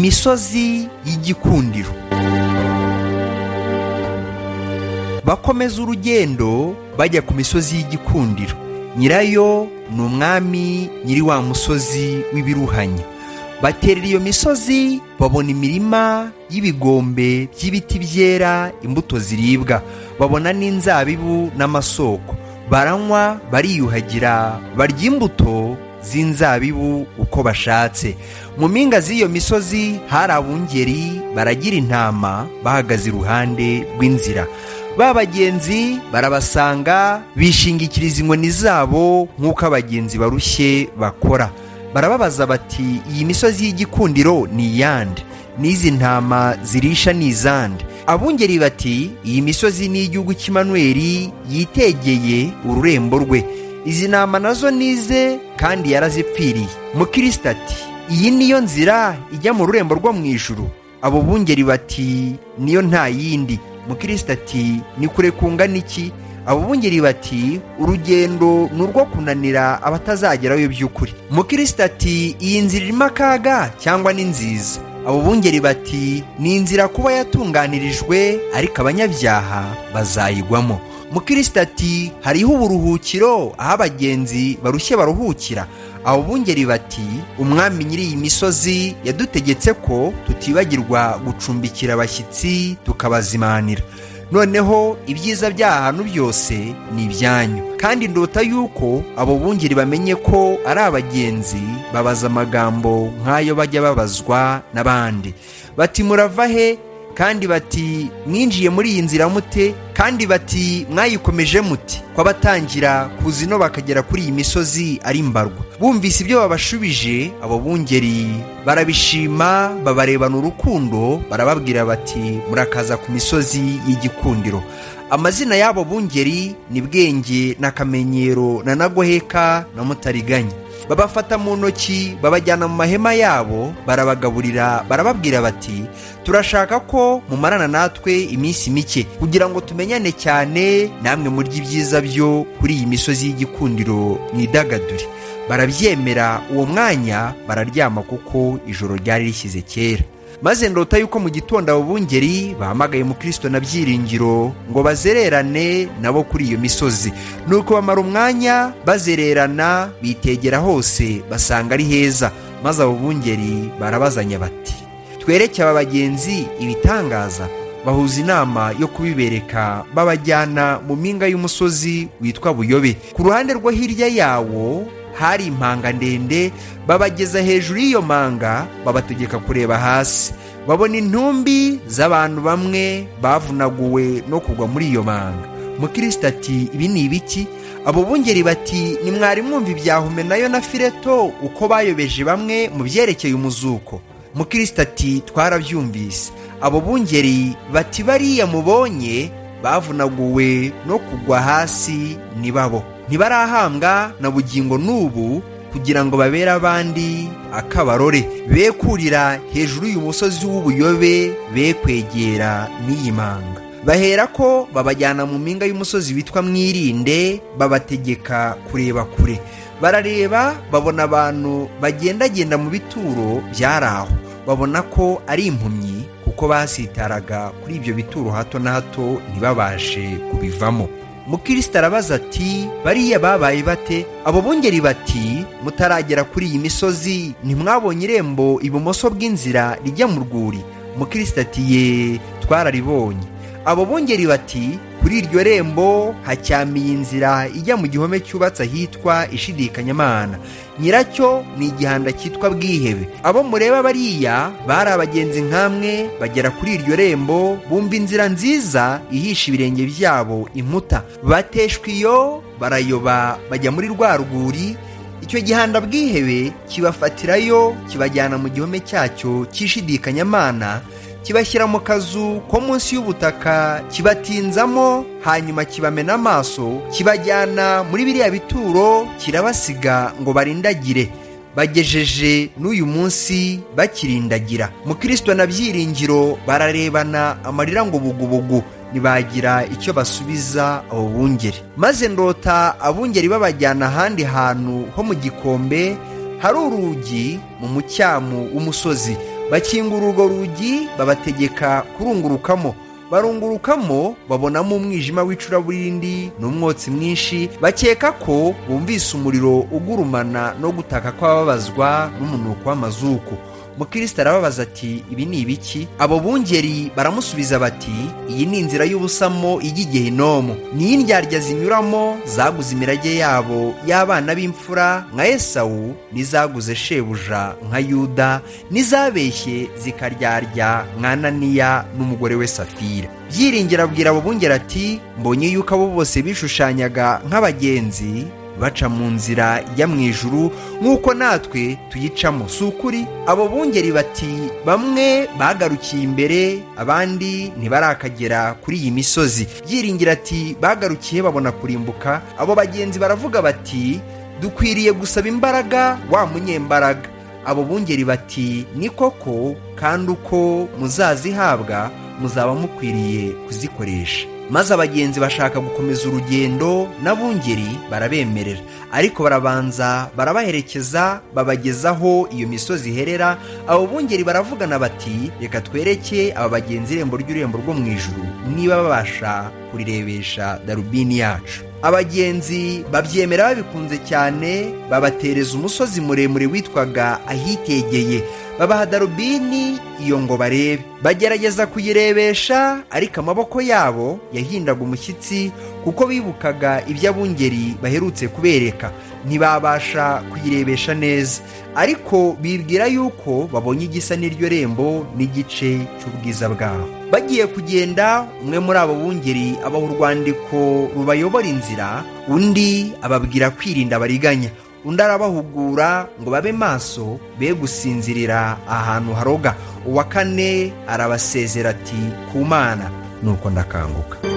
Imisozi y'Igikundiro. Bakomeza urugendo bajya ku misozi y'Igikundiro. Nyirayo ni umwami nyiri wa musozi w'ibiruhanya. Baterera iyo misozi, babona imirima y'ibigombe by'ibiti byera imbuto ziribwa, babona n'inzabibu n'amasoko. Baranywa, bariyuhagira, barya imbuto z'inzabibu uko bashatse. Mu mpinga z'iyo misozi hari abungeri baragira intama bahagaze iruhande rw'inzira. Ba bagenzi barabasanga, bishingikiriza inkoni zabo nk'uko abagenzi barushye bakora. Barababaza bati, iyi misozi y'Igikundiro ni iyande? N'izi ntama zirisha ni izande? Abungeri bati, iyi misozi ni iy'igihugu cy'Imanueli yitegeye ururembo rwe. Izi ntama nazo nize kandi yarazipfiriye. Mukristo ati, iyi niyo nzira ijya mu rurembo rwo mu ijuru? Abo bungeri bati, niyo nta yindi. Mukristo ati, ni kure kungana iki? Abo bungeri bati, urugendo ni urwo kunanira abatazagerayo by'ukuri. Mukristo ati, iyi nzira irimo akaga cyangwa ni nziza? Abo bungeri bati, ni inzira kuba yatunganirijwe, ariko abanyabyaha bazayigwamo. Mukristo ati, hariho uburuhukiro aho abagenzi barushye baruhukira. Abo bungeri bati, umwami nyiri iyi misozi yadutegetse ko tutibagirwa gucumbikira abashyitsi tukabazimanira. Noneho ibyiza by'ahantu byose ni ibyanyu. Kandi ndota yuko abo bungeri bamenye ko ari abagenzi, babaza amagambo nk'ayo bajya babazwa n'abandi. Bati, murava he? Kandi bati, mwinjiye muri iyi nzira mute? Kandi bati, mwayikomeje muti? Ko abatangira kuza ino bakagera kuri iyi misozi ari mbarwa. Bumvise ibyo babashubije, abo bungeri barabishima, babarebana urukundo, barababwira bati, murakaza ku misozi y'Igikundiro. Amazina y'abo bungeri ni Bwenge na Kamenyero na Nagoheka na Mutariganya. Babafata mu ntoki, babajyana mu mahema yabo, barabagaburira, barababwira bati, turashaka ko mumarana natwe iminsi mike, kugira ngo tumenyane cyane, namwe murya ibyiza byo kuri iyi misozi y'Igikundiro mwidagadure. Barabyemera. Uwo mwanya bararyama kuko ijoro ryari rishyize kera. Maze ndota yuko mu gitondo abo bungeri bahamagaye Mukristo na Byiringiro ngo bazererane nabo kuri iyo misozi. Nuko bamara umwanya bazererana, bitegera hose basanga ari heza. Maze abo bungeri barabazanya bati, twereke aba bagenzi ibitangaza. Bahuza inama yo kubibereka, babajyana mu mpinga y'umusozi witwa Buyobe. Ku ruhande rwo hirya yawo hari impanga ndende. Babageza hejuru y'iyo mpanga, babategeka kureba hasi. Babona intumbi z'abantu bamwe bavunaguwe no kugwa muri iyo mpanga. Mukristo ati, ibi ni ibiki? Abo bungeri bati, ni mwari mwumva ibya Humenayo na Fileto uko bayobeje bamwe mu byerekeye umuzuko? Mukristo ati, twarabyumvise. Abo bungeri bati, bariya mubonye bavunaguwe no kugwa hasi ni babo. Ntibarahambwa na bugingo n'ubu, kugira ngo babere abandi akabarore, be kurira hejuru y'uyu musozi w'Ubuyobe, be kwegera n'iyi mpanga. Bahera ko babajyana mu mpinga y'umusozi witwa Mwirinde, babategeka kureba kure. Barareba, babona abantu bagendagenda mu bituro byari aho. Babona ko ari impumyi, kuko basitaraga kuri ibyo bituro hato na hato ntibabashe kubivamo. Mukristo arabaza ati, bariya babaye bate? Abo bungeri bati, mutaragera kuri iyi misozi ntimwabonye irembo ibumoso bw'inzira rijya mu rwuri? Mukristo ati, ye, twararibonye. Abo bungeri bati, kuri iryo rembo hacyamiye inzira ijya mu gihome cyubatse ahitwa Ishidikanyamana. Nyiracyo ni igihanda cyitwa Bwihebe. Abo mureba bariya bari abagenzi nkamwe, bagera kuri iryo rembo, bumva inzira nziza ihisha ibirenge byabo inkuta. Bateshwa iyo, barayoba, bajya muri rwa rwuri. Icyo gihanda Bwihebe kibafatirayo, kibajyana mu gihome cyacyo cy'Ishidikanyamana, kibashyira mu kazu ko munsi y'ubutaka, kibatinzamo, hanyuma kibamena amaso, kibajyana muri biriya bituro, kirabasiga ngo barindagire. Bagejeje n'uyu munsi bakirindagira. Mukristo na Byiringiro bararebana, amarira ngo bugubugu. Ntibagira icyo basubiza abo bungeri. Maze ndota abungeri babajyana ahandi hantu ho mu gikombe, hari urugi mu mucyamu w'umusozi. bakingura urwo rugi babategeka kurungurukamo. Barungurukamo babonamo umwijima w'icuraburindi n'umwotsi mwinshi, bakeka ko bumvise umuriro ugurumana no gutaka kw'ababazwa n'umunuko w'amazuku. Mukristo arababaza ati, ibi ni ibiki? Abo bungeri baramusubiza bati, iyi ni inzira y'ubusamo ijya i Gehinomu, ni indyarya zinyuramo zaguze imirage yabo y'abana b'imfura nka Esawu, n'izaguze shebuja nka Yuda, n'izabeshye zikaryarya nka Ananiya n'umugore we Safira. Byiringiro abwira abo bungeri ati, mbonye yuko abo bose bishushanyaga nk'abagenzi baca mu nzira ijya mu ijuru nk'uko natwe tuyicamo, si ukuri? Abo bungeri bati, bamwe bagarukiye imbere, abandi ntibarakagera kuri iyi misozi. Byiringiro ati, bagarukiye babona kurimbuka. Abo bagenzi baravuga bati, dukwiriye gusaba imbaraga wa munyembaraga. Abo bungeri bati, ni koko, kandi uko muzazihabwa muzaba mukwiriye kuzikoresha. Maze abagenzi bashaka gukomeza urugendo, n'abungeri barabemerera, ariko barabanza barabaherekeza babagezaho iyo misozi iherera. Abo bungeri baravugana bati, reka twereke aba bagenzi irembo ry'ururembo rwo mu ijuru, niba babasha kurirebesha darubini yacu. Abagenzi babyemera babikunze cyane, babatereza umusozi muremure witwaga Ahitegeye, babaha darubini iyo ngo barebe. Bagerageza kuyirebesha, ariko amaboko yabo yahindaga umushyitsi kuko bibukaga ibyo abungeri baherutse kubereka. Ntibabasha kuyirebesha neza, ariko bibwira yuko babonye igisa n'iryo rembo n'igice cy'ubwiza bwaho. Bagiye kugenda, umwe muri abo bungeri abaha urwandiko rubayobora inzira, undi ababwira kwirinda abariganya, undi arabahugura ngo babe maso, be gusinzirira ahantu haroga. Uwa kane arabasezera ati, ku Mana, nuko ndakanguka.